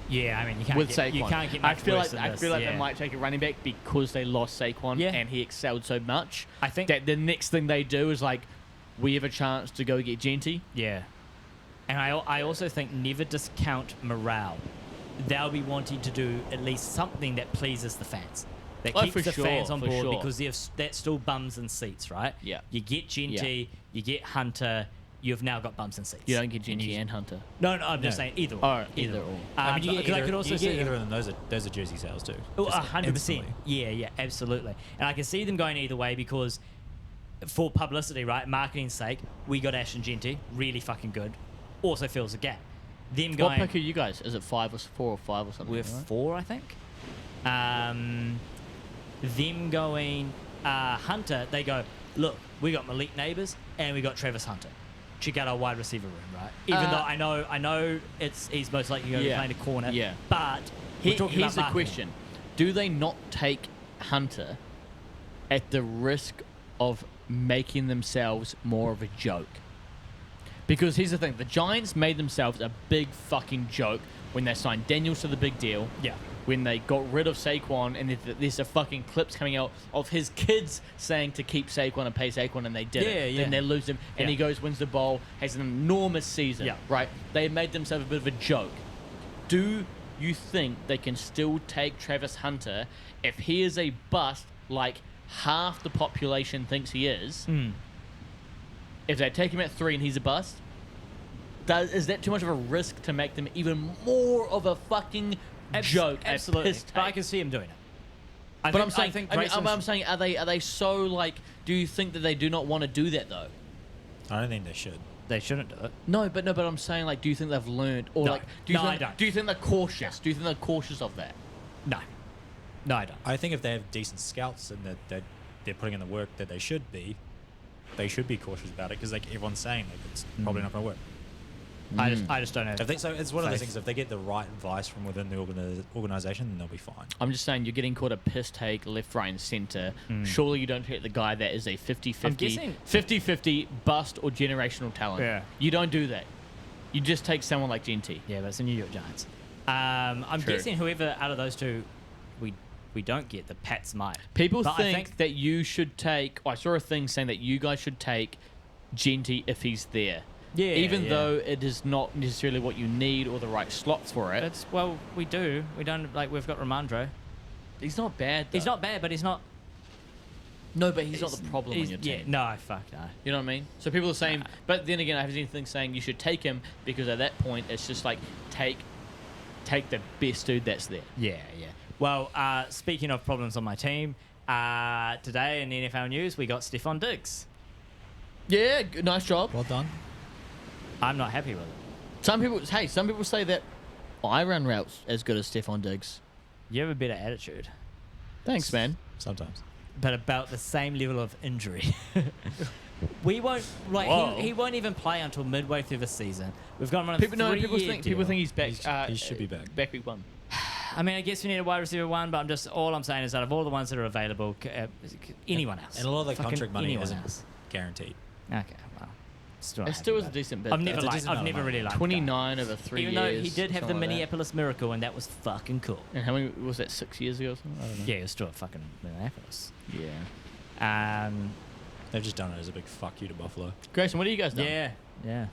Yeah, I mean, you can't with get, Saquon. you can't get I much feel worse like than I feel like this, they might take a running back because they lost Saquon Yeah. and he excelled so much. I think that the next thing they do is like, we have a chance to go get Genty. Yeah. And I also think never discount morale. They'll be wanting to do at least something that pleases the fans. That Oh, keeps for the sure, fans on for board sure. because that's still bums and seats, right? Yeah. You get Genty, you get Hunter, you've now got bums and seats. You don't get Genty and Hunter. No, I'm just No. saying either Oh, or. either or. I mean, you because get I either, could also you see get them- either of them. Those are jersey sales too. Oh, Just 100%. instantly. Yeah, absolutely. And I can see them going either way because for publicity, right, marketing's sake, we got Ashton Genty, really fucking good. Also fills a gap. Them What going, pick are you guys? Is it 5 or 4 or 5 or something? we're right? 4, I think. Them going Hunter, they go, look, we got Malik Neighbors and we got Travis Hunter. Check out our wide receiver room, right? Even though I know he's most likely going to be playing a corner. Yeah. But we're talking Here's the about marketing. question: do they not take Hunter at the risk of making themselves more of a joke? Because here's the thing: the Giants made themselves a big fucking joke when they signed Daniels to the big deal. Yeah. When they got rid of Saquon, and there's a fucking clips coming out of his kids saying to keep Saquon and pay Saquon, and they did it. Yeah. Then they lose him, and Yeah. he goes, wins the bowl, has an enormous season. Yeah. Right? They made themselves a bit of a joke. Do you think they can still take Travis Hunter if he is a bust like half the population thinks he is? If they take him at 3 and he's a bust, is that too much of a risk to make them even more of a fucking joke? Absolutely. A piss But I take? can see him doing it. I'm saying, Grayson's- I'm saying, are they so like? Do you think that they do not want to do that though? I don't think they should. they shouldn't do it. No, but I'm saying like, do you think they've learned, or No. like, do you No, I think, don't. do you think they're cautious? Do you think they're cautious of that? No. No, I don't. I think if they have decent scouts and that they're putting in the work that they should be cautious about it because like everyone's saying like it's probably not going to work. I just don't know. If they, so it's one of those Faith. things. If they get the right advice from within the organization, then they'll be fine. I'm just saying, you're getting caught a piss take left, right, and centre. Surely you don't take the guy that is a 50-50, guessing- 50-50 bust or generational talent. Yeah. You don't do that. You just take someone like Genty. Yeah, but it's the New York Giants. I'm True. guessing whoever out of those two we don't get, the Pats might. People But I think that you should take. I saw a thing saying that you guys should take Genty if he's there. Yeah, Even though it is not necessarily what you need or the right slot for it. It's well, we do. We don't we've got Ramondre. He's not bad. Though. He's not bad, but he's not. No, but he's not the problem on your team. Yeah, no, fuck no. You know what I mean? So people are saying, but then again, I have anything saying you should take him because at that point it's just like take the best dude that's there. Yeah. Well, speaking of problems on my team, today in the NFL news we got Stephon Diggs. Yeah, nice job. Well done. I'm not happy with it. Some people say that I run routes as good as Stephon Diggs. You have a better attitude, Thanks, man. Sometimes. but about the same level of injury. We won't like Whoa. he won't even play until midway through the season. We've got him on a People three-year people deal. think he's back. He should be back. Back week 1. I mean, I guess we need a wide receiver one, but all I'm saying is out of all the ones that are available, anyone else. And a lot of the Fucking contract money anyone isn't else. guaranteed. Okay, well, still. It still is a decent bid. I've though. never It's a liked. decent I've amount of never money. really liked. 29 over 3 Even years. though he did have the something like that. Minneapolis Miracle, and that was fucking cool. And how many was that? 6 years ago or something? I don't know. Yeah, it was still at fucking Minneapolis. Yeah. They've just done it as a big fuck you to Buffalo. Grayson, what do you guys done? Yeah.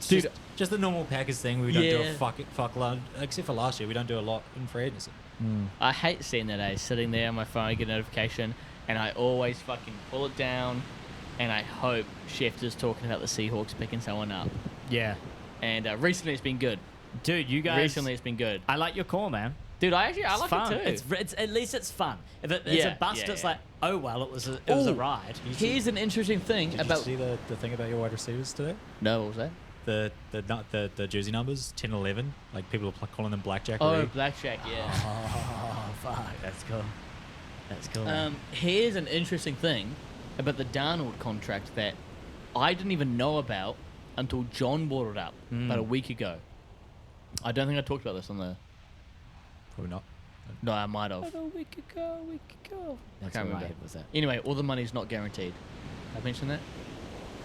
Dude, Just the normal Packers thing. We don't do Yeah. a fuck lot. Except for last year, we don't do a lot in free agency. I hate seeing that, sitting there on my phone, I get a notification, and I always fucking pull it down, and I hope Schefter's talking about the Seahawks picking someone up. Yeah. And recently it's been good. Dude, you guys. Recently it's been good. I like your call, man. Dude, I It's like fun. it too. It's at least it's fun. If it's Yeah, a bust, yeah, it's yeah. like, oh well, it was a Ooh. ride. Here's an interesting thing Did about... you see the thing about your wide receivers today? No, what was that? The jersey numbers 10, 11. Like people are calling them blackjack. Oh, already. Blackjack, yeah. Oh fuck, that's cool. That's cool. Here's an interesting thing about the Darnold contract that I didn't even know about until John brought it up about a week ago. I don't think I talked about this on the... Probably not. No, I might have. A week ago. That's can't where my remember. head was at. Anyway, all the money's not guaranteed. I mentioned that?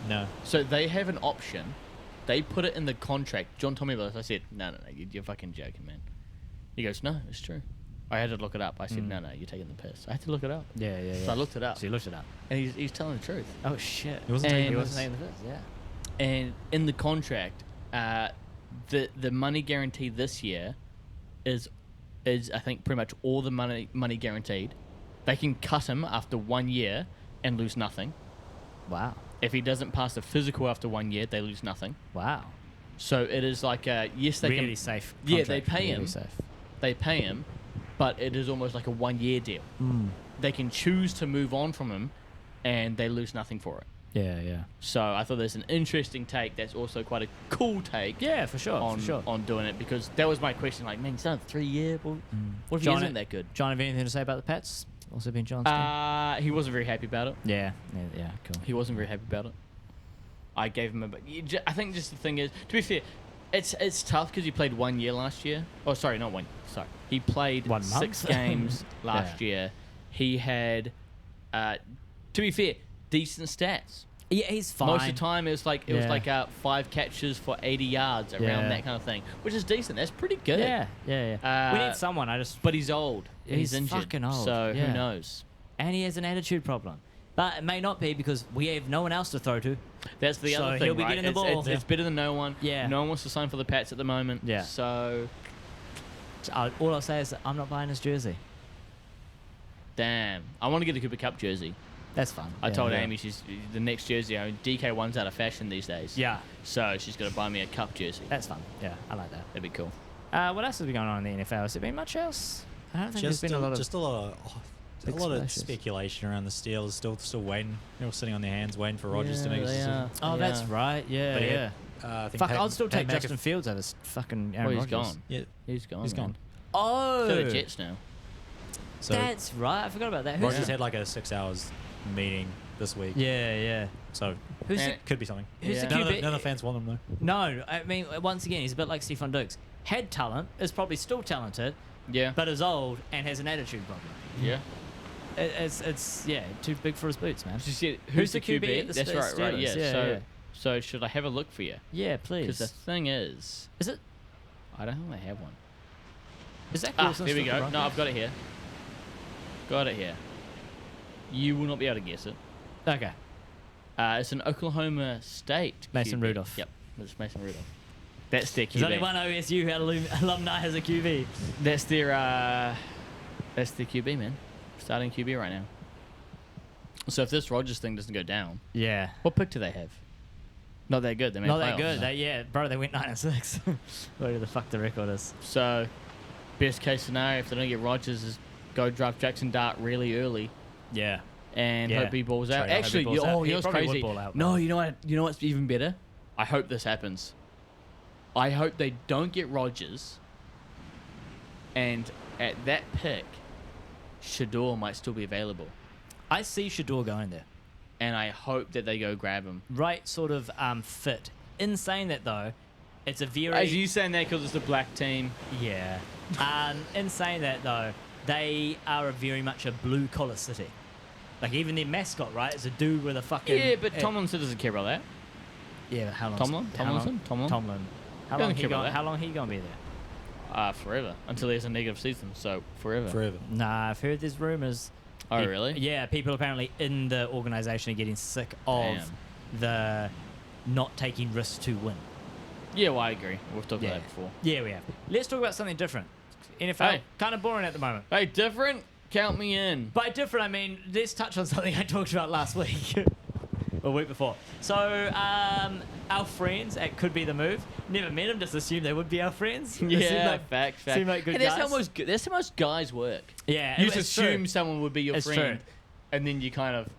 No. So they have an option. They put it in the contract. John told me about this. I said, no, you're fucking joking, man. He goes, no, it's true. I had to look it up. I said, no, you're taking the piss. I had to look it up. Yeah. So I looked it up. So you looked it up. And he's telling the truth. Oh shit. He wasn't taking And- He the wasn't piss. taking the piss. Yeah. And in the contract, the money guaranteed this year is I think pretty much all the money guaranteed. They can cut him after 1 year and lose nothing. Wow. If he doesn't pass the physical after 1 year, they lose nothing. Wow. So it is like yes, they Really can safe. Yeah, Contract. they pay really him. Safe. They pay him, but it is almost like a 1 year deal. They can choose to move on from him, and they lose nothing for it. Yeah. So I thought there's an interesting take. That's also quite a cool take. Yeah, for sure. On doing it, because that was my question. Like, man, he's done it 3 years. Well, what if he John, isn't that good? John, have you anything to say about the Pats? Also been John's team? He wasn't very happy about it. Yeah, cool. He wasn't very happy about it. I gave him I think just the thing is, to be fair, it's tough because he played 1 year last year. Oh, sorry, not one. Sorry, he played 1 month? 6 games last year. He had, to be fair, decent stats. Yeah, he's fine. Most of the time, it was like Yeah. 5 catches for 80 yards around Yeah. that kind of thing, which is decent. That's pretty good. Yeah. We need someone. But he's old. He's injured. fucking old, So yeah. who knows? And he has an attitude problem. But it may not be because we have no one else to throw to. That's the So other thing. he'll be right? getting the ball. It's better than no one. Yeah. No one wants to sign for the Pats at the moment. Yeah. So All I'll say is that I'm not buying his jersey. damn, I want to get a Cooper Cup jersey. That's fun. I Yeah, told yeah. Amy she's the next jersey. I mean, DK1's out of fashion these days. Yeah, So she's got to buy me a Cup jersey. that's fun. Yeah, I like that. That'd be cool. What else has been going on in the NFL? Has there been much else? I don't think Just there's been a lot of. a lot big of splashes. speculation around the Steelers. Still waiting. They're all sitting on their hands, waiting for Rodgers to make a they decision. are. Oh, Yeah. that's right. Yeah, But yeah. I think Fuck, Pat- I'd still take Pat Justin Fields over fucking Well, Aaron he's Rodgers. gone. Yeah, He's gone. he's man. gone. Oh, To the Jets now. So that's right. I forgot about that. Who's Rodgers the, had like a 6 hours meeting this week. yeah. So Who's And- the, could be something. who's Yeah. the None of QB? the, none of the fans want him though. No, I mean once again he's a bit like Stephon Diggs. Had talent, is probably still talented, Yeah. but is old and has an attitude problem. yeah. It's too big for his boots, man. She said, Who's the QB at the That's Steelers? right. Yeah. Yeah, yeah. So should I have a look for you? Yeah, Because please. the thing is, Is it? I don't think they have one. Is that There we go. No, I've got it here. Got it here. You will not be able to guess it. Okay. It's an Oklahoma State Mason QB. Rudolph. Yep, it's Mason Rudolph. That's their There's only QB. one OSU alumni has a QB. That's their QB, man. Starting QB right now. So if this Rodgers thing doesn't go down, Yeah. what pick do they have? Not that good. They made Not that playoffs. good. They went 9-6. Whatever the fuck the record is. So, best case scenario, if they don't get Rodgers, is go draft Jackson Dart really early Yeah. and Yeah. hope he balls out. Trade him, hope he Actually, balls out. He you know what's probably would crazy? ball out, No, but- you know what? You know what's even better? I hope this happens. I hope they don't get Rodgers, and at that pick, Shador might still be available. I see Shador going there. and I hope that they go grab him. Right sort of fit. In saying that, though, it's a very... Are you saying that because it's a black team? Yeah. In saying that, though, they are very much a blue-collar city. Like, even their mascot, right, is a dude with a fucking... Yeah, but Tomlinson doesn't care about that. Yeah, but how long? Tomlinson? Tomlin. How Doesn't long care about that. How long he gonna be there? Forever. Until there's a negative season, so forever. Forever. Nah, I've heard there's rumors. Oh, really? Yeah, people apparently in the organisation are getting sick of the not taking risks to win. Yeah, well, I agree. We've talked about that before. Yeah, we have. Let's talk about something different. NFL, kind of boring at the moment. Hey, different? Count me in. By different, I mean, let's touch on something I talked about last week. Or week before. So, our friends at Could Be The Move, never met them, just assumed they would be our friends. They Yeah, fact. seem like good And that's guys. that's how most guys work. Yeah, You just it's assume true. someone would be your It's friend, true. and then you kind of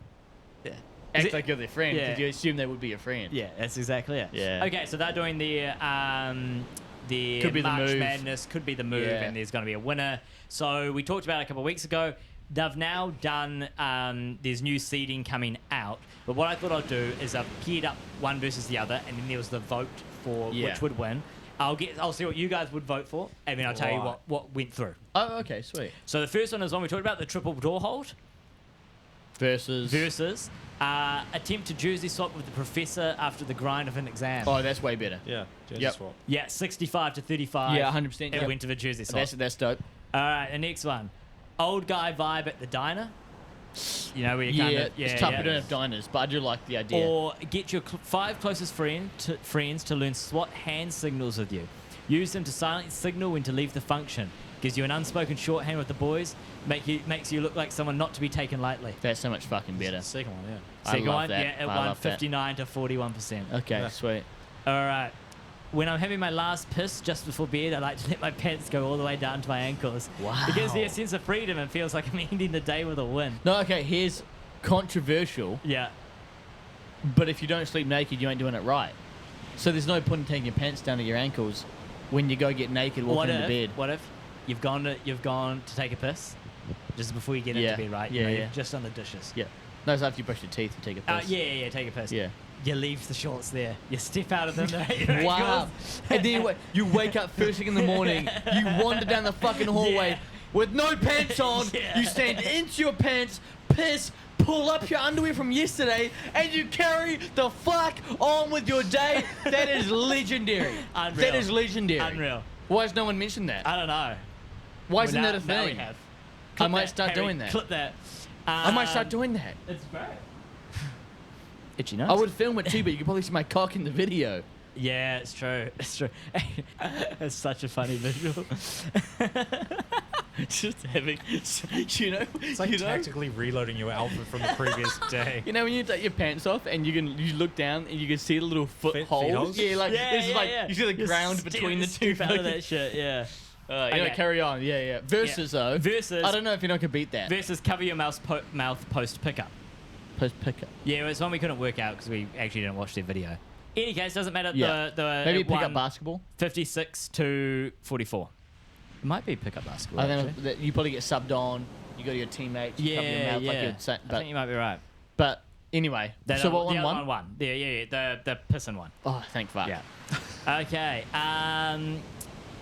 Is act it- like you're their friend because Yeah. you assume they would be your friend. Yeah, that's exactly it. Yeah. Okay, so they're doing the Could Be The March Move. Madness, Could Be The Move, Yeah. and there's going to be a winner. So we talked about it a couple of weeks ago. They've now done, there's new seeding coming out. But what I thought I'd do is I've geared up one versus the other, and then there was the vote for which would win. I'll see what you guys would vote for, and then I'll tell you what went through. Oh, okay, sweet. So the first one is one we talked about, the triple door hold Versus. attempted jersey swap with the professor after the grind of an exam. Oh, that's way better. Yeah. Jersey Yep. swap. Yeah, 65 to 35. Yeah, 100%. It Yep. went to the jersey swap. That's dope. All right, the next one. Old guy vibe at the diner. You know, where you kind of... it's tough. We don't have diners, but I do like the idea. Or get your 5 closest friends to learn SWAT hand signals with you. Use them to silently signal when to leave the function. Gives you an unspoken shorthand with the boys. Makes you look like someone not to be taken lightly. That's so much fucking better. Second one, yeah. Second love one, that. yeah, it I won love that. 59 to 41%. Okay, Yeah. sweet. All right. When I'm having my last piss just before bed, I like to let my pants go all the way down to my ankles. Wow. It gives me a sense of freedom and feels like I'm ending the day with a win. No, okay, here's controversial, Yeah. but if you don't sleep naked, you ain't doing it right. So there's no point in taking your pants down to your ankles when you go get naked walking into bed. What if you've gone to take a piss just before you get Yeah. into bed, right? Yeah, You know, yeah. you're just on the dishes. Yeah. No, it's after you brush your teeth and take a piss. Yeah, take a piss. Yeah. You leave the shorts there. You step out of them. Your Wow. ankles. And then you wake up first thing in the morning, you wander down the fucking hallway Yeah. with no pants on, Yeah. you stand into your pants, piss, pull up your underwear from yesterday, and you carry the fuck on with your day. That is legendary. Unreal. That is legendary. Unreal. Why has no one mentioned that? I don't know. Why isn't Well, that a now we thing? have. I Clip might that, start Harry. doing that. Clip that. I might start doing that. It's great. Itchy nuts. I would film it too, but you could probably see my cock in the video. Yeah, it's true. It's true. It's such a funny visual. Just having, you know, It's like tactically reloading your outfit from the previous day. You know when you take your pants off and you look down and you can see the little foot Feet holes? holes? Yeah, like Yeah, this is yeah, like yeah. you see the Just ground step- between the two. step out of fucking- that shit. Yeah. You Okay. know, carry on. Yeah. Versus though. Versus. I don't know if anyone can beat that. Versus cover your mouth post pickup. Post pickup. Yeah, it's one we couldn't work out because we actually didn't watch their video. Any case, doesn't matter. Yeah. Maybe it pick won up basketball. 56 to 44. It might be pickup basketball. I think actually. that you probably get subbed on. You go to your teammates. You cover your Yeah, mouth like yeah. you'd say, I think you might be right. but anyway. So what the one other won? one won. Yeah. The pissing one. Oh, thank fuck. Yeah. Okay.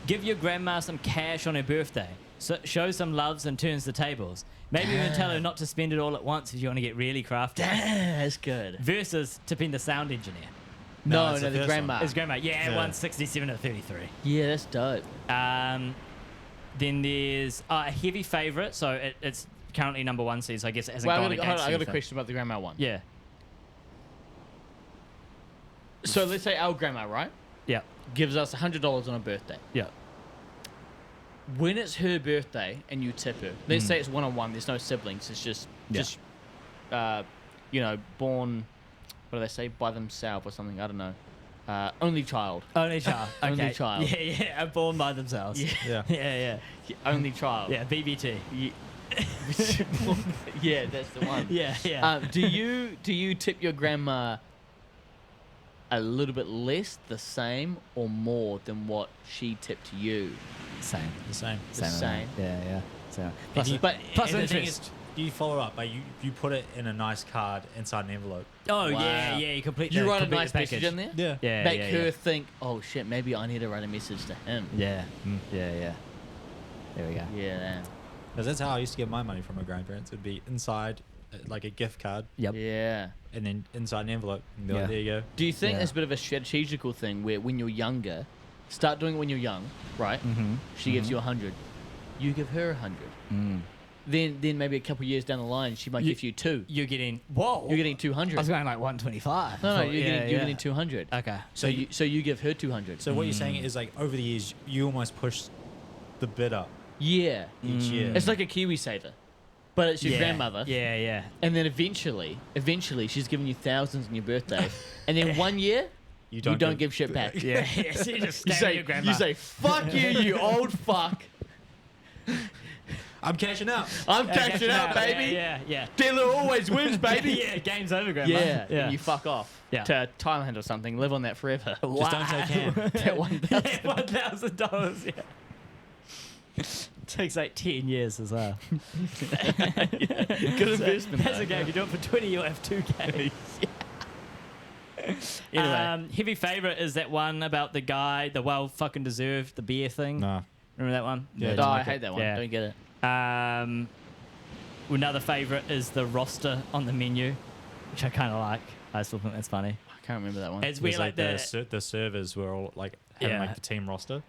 Give your grandma some cash on her birthday. So show some loves and turns the tables. Maybe even tell her not to spend it all at once if you want to get really crafty. That's good. Versus tipping the sound engineer. No, it's no, the the first grandma. one. It's grandma. Yeah, it Yeah. won 67 to 33. Yeah, that's dope. Then there's a heavy favourite. So it's currently number 1 seed. So I guess it hasn't Well, gone I against got a anything. question about the grandma one. Yeah. So let's say our grandma, right, Yeah. gives us $100 on her birthday. Yeah. When it's her birthday and you tip her, let's say it's one-on-one, there's no siblings, it's just born, what do they say, by themselves or something, I don't know. Only child. Only child. Okay. Only child. Yeah. Born by themselves. Yeah. Yeah. Yeah. Only child. Yeah. BBT. Yeah, that's the one. Yeah. Do you tip your grandma a little bit less, the same, or more than what she tipped to you? Same. The same. The same. Yeah. So, Plus- but plus and the thing interest. you follow up, like you put it in a nice card inside an envelope. Oh, Wow. yeah, you complete You the, write a complete nice the message package. in there. Yeah. Yeah, Make yeah, her yeah. think, oh shit, maybe I need to write a message to him. Yeah. Yeah. There we go. Yeah. Because that's how I used to get my money from my grandparents. It'd be inside like a gift card, Yep. Yeah. and then inside an envelope. And be Yeah. like, there you go. Do you think Yeah. there's a bit of a strategical thing where when you're younger, start doing it when you're young, right? Mm-hmm. She gives you 100, you give her 100. Then maybe a couple years down the line, she might give you 2. You're getting... Whoa. You're getting 200. I was going like 125. No, Thought- you're yeah, getting 200. Okay. So you give her 200. So what you're saying is like over the years, you almost push the bid up yeah, each year. it's like a Kiwi saver, but it's your Yeah, grandmother. Yeah. And then eventually, she's giving you thousands on your birthday, and then 1 year you don't give shit back. Yeah. So you just You stab say, your grandma. you say, fuck you, you old fuck. I'm cashing out. I'm cashing out, Yeah, baby. Yeah. Dealer always wins, baby. Yeah, game's over, grandma. Yeah, Yeah. and you fuck off Yeah. to Thailand or something. Live on that forever. Just don't say can. That 1,000. $1,000, yeah. Takes like 10 years as well. Good investment. That's though. a game. You do it for 20, you'll have 2 games. Anyway. Heavy favourite is that one about the guy, the well fucking deserved, the beer thing. Nah. Remember that one? Yeah, No, I like hate that one. Yeah. Don't get it. Another favourite is the roster on the menu, which I kind of like. I still think that's funny. I can't remember that one. It's It weird, was like the servers were all like having Yeah. like the team roster.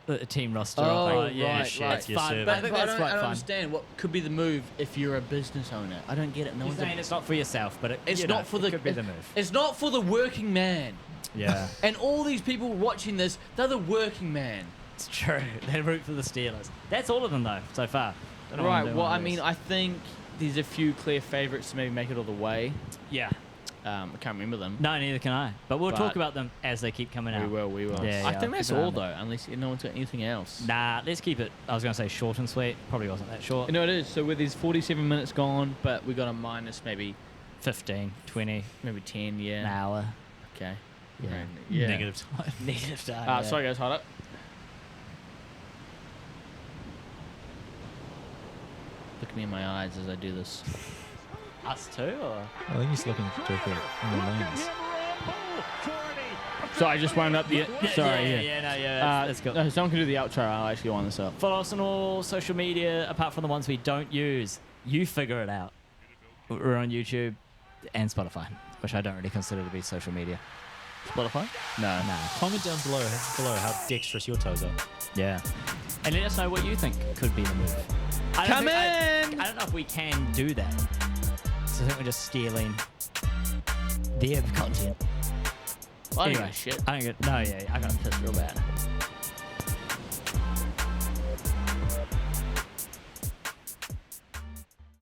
the team roster. Oh, like, yeah, right, shit. right. It's Your fun. server. But I think I that's don't, quite I don't fun. understand what could be the move if you're a business owner. I don't get it. No You're one's saying it's not for yourself, but it's you not know, for it the. could be the move. It's not for the working man. Yeah, And all these people watching this, they're the working man. it's true. They root for the Steelers. That's all of them though so far. Don't know what I'm Right. doing Well, with I mean, this. I think there's a few clear favourites to maybe make it all the way. yeah. I can't remember them. No, neither can I. But we'll talk But- about them as they keep coming out. We will. Yeah, I yeah, think I'll that's keep an eye all on though, unless no one's got anything else. Nah, let's keep it. I was going to say short and sweet. Probably wasn't that short. You know it is. So with these 47 minutes gone, but we got a minus maybe 15, 20, maybe 10. an Yeah. hour. Okay. Yeah. Right, Yeah. Negative time. Negative time. yeah. Sorry guys, hold up. Look at me in my eyes as I do this. Us too, or? I think he's looking to take it in the lanes. So I just wound up the. Sorry. Yeah, that's cool. No, someone can do the outro. I'll actually wind this up. Follow us on all social media, apart from the ones we don't use. You figure it out. We're on YouTube and Spotify, which I don't really consider to be social media. Spotify? No. Nah. Comment down below how dexterous your toes are. Yeah. And let us know what you think could be the move. I don't Come think- in! I don't know if we can do that. So I think we're just stealing their content. I don't Anyway, give a shit. I don't get. No, yeah, I got pissed real bad.